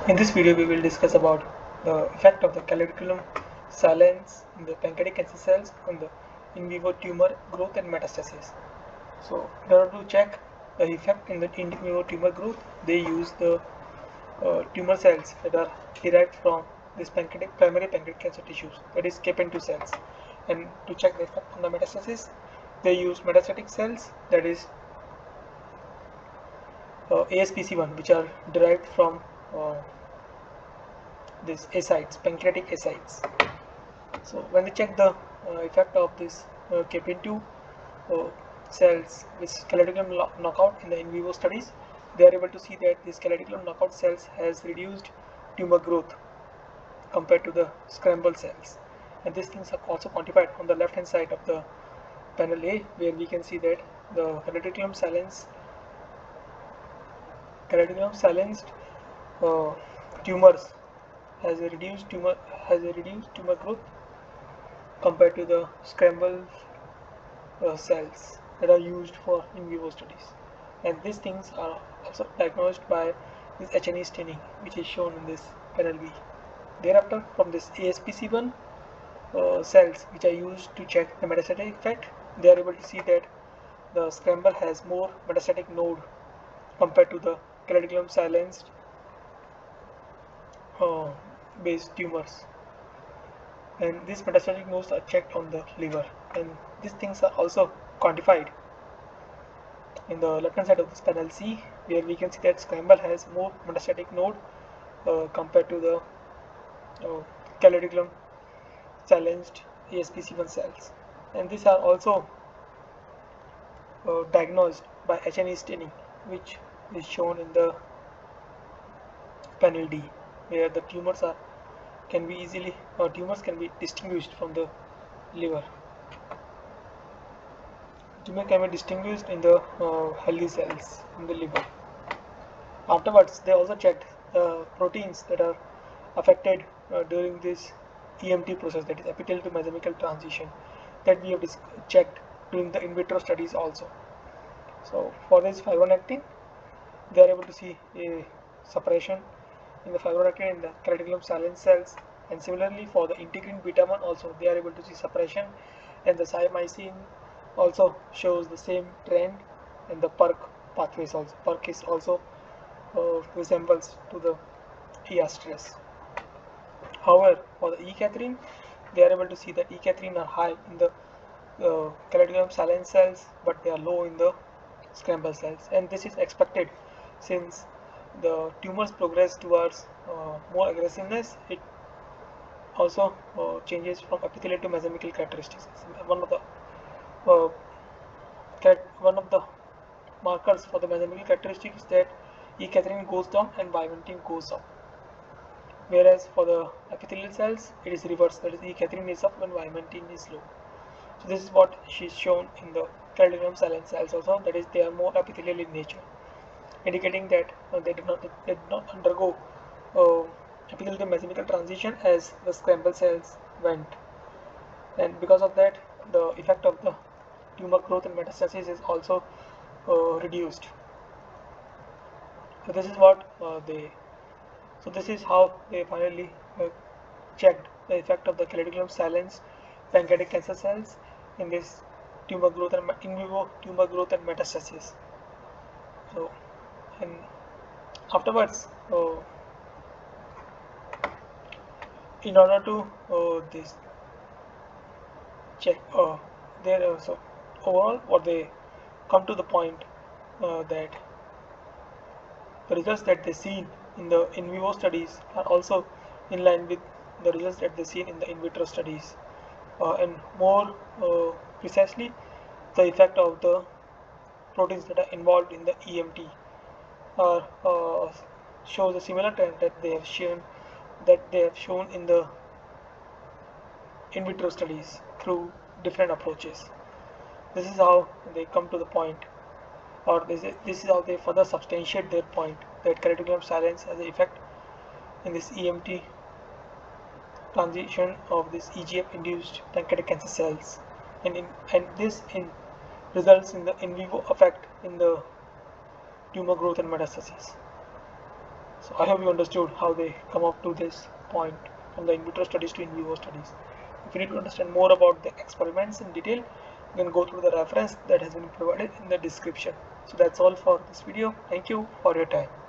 In this video, we will discuss about the effect of the calreticulin silence in the pancreatic cancer cells on the in vivo tumor growth and metastasis. So, in order to check the effect in the in vivo tumor growth, they use the tumor cells that are derived from this primary pancreatic cancer tissues, that is KPN2 cells. And to check the effect on the metastasis, they use metastatic cells, that is ASPC1, which are derived from this ascites, pancreatic ascites. So when we check the effect of this KPN2 cells with calreticulin knockout in the in vivo studies, they are able to see that this calreticulin knockout cells has reduced tumor growth compared to the scramble cells, and these things are also quantified on the left hand side of the panel A, where we can see that the calreticulin silenced tumors has a reduced tumor growth compared to the scramble cells that are used for in vivo studies. And these things are also diagnosed by this H&E staining, which is shown in this panel B. Thereafter, from this ASPC1 cells, which are used to check the metastatic effect, they are able to see that the scramble has more metastatic node compared to the calreticulin silenced based tumors, and these metastatic nodes are checked on the liver, and these things are also quantified in the left hand side of this panel C, where we can see that scramble has more metastatic node compared to the calreticulin silenced ASPC1 cells, and these are also diagnosed by H&E staining, which is shown in the panel D, where the tumors can be distinguished from the liver. Tumor can be distinguished in the healthy cells in the liver. Afterwards, they also checked proteins that are affected during this EMT process, that is epithelial to mesenchymal transition, that we have checked during the in vitro studies also. So for this fibronectin, they are able to see a suppression in the fibronectin in the calreticulin silent cells, and similarly for the integrin beta 1 also they are able to see suppression, and the cyamycin also shows the same trend, and the pERK pathways also. pERK is also resembles to the ER stress. However, for the E-Cadherin, they are able to see that E-Cadherin are high in the calreticulin silent cells, but they are low in the scramble cells, and this is expected since the tumors progress towards more aggressiveness. It also changes from epithelial to mesenchymal characteristics. One of the markers for the mesenchymal characteristic is that E-Cadherin goes down and Vimentin goes up, whereas for the epithelial cells it is reversed, that is E-Cadherin is up when Vimentin is low. So this is what is shown in the calreticulin silent cells also, that is they are more epithelial in nature, indicating that they did not undergo epithelial to mesenchymal transition as the scramble cells went, and because of that the effect of the tumor growth and metastasis is also reduced. So this is what this is how they finally checked the effect of the calreticulin silence pancreatic cancer cells in this tumor growth and in vivo tumor growth and metastasis. So, and afterwards, in order to this check there, so overall what they come to the point that the results that they seen in the in vivo studies are also in line with the results that they seen in the in vitro studies, and more precisely the effect of the proteins that are involved in the EMT shows a similar trend that they have shown in the in vitro studies through different approaches. This is how they come to the point, or this is how they further substantiate their point that calreticulin silence has an effect in this EMT transition of this EGF induced pancreatic cancer cells, and this results in the in vivo effect in the tumor growth and metastasis. So I hope you understood how they come up to this point from the in vitro studies to in vivo studies. If you need to understand more about the experiments in detail, you can go through the reference that has been provided in the description. So that's all for this video. Thank you for your time.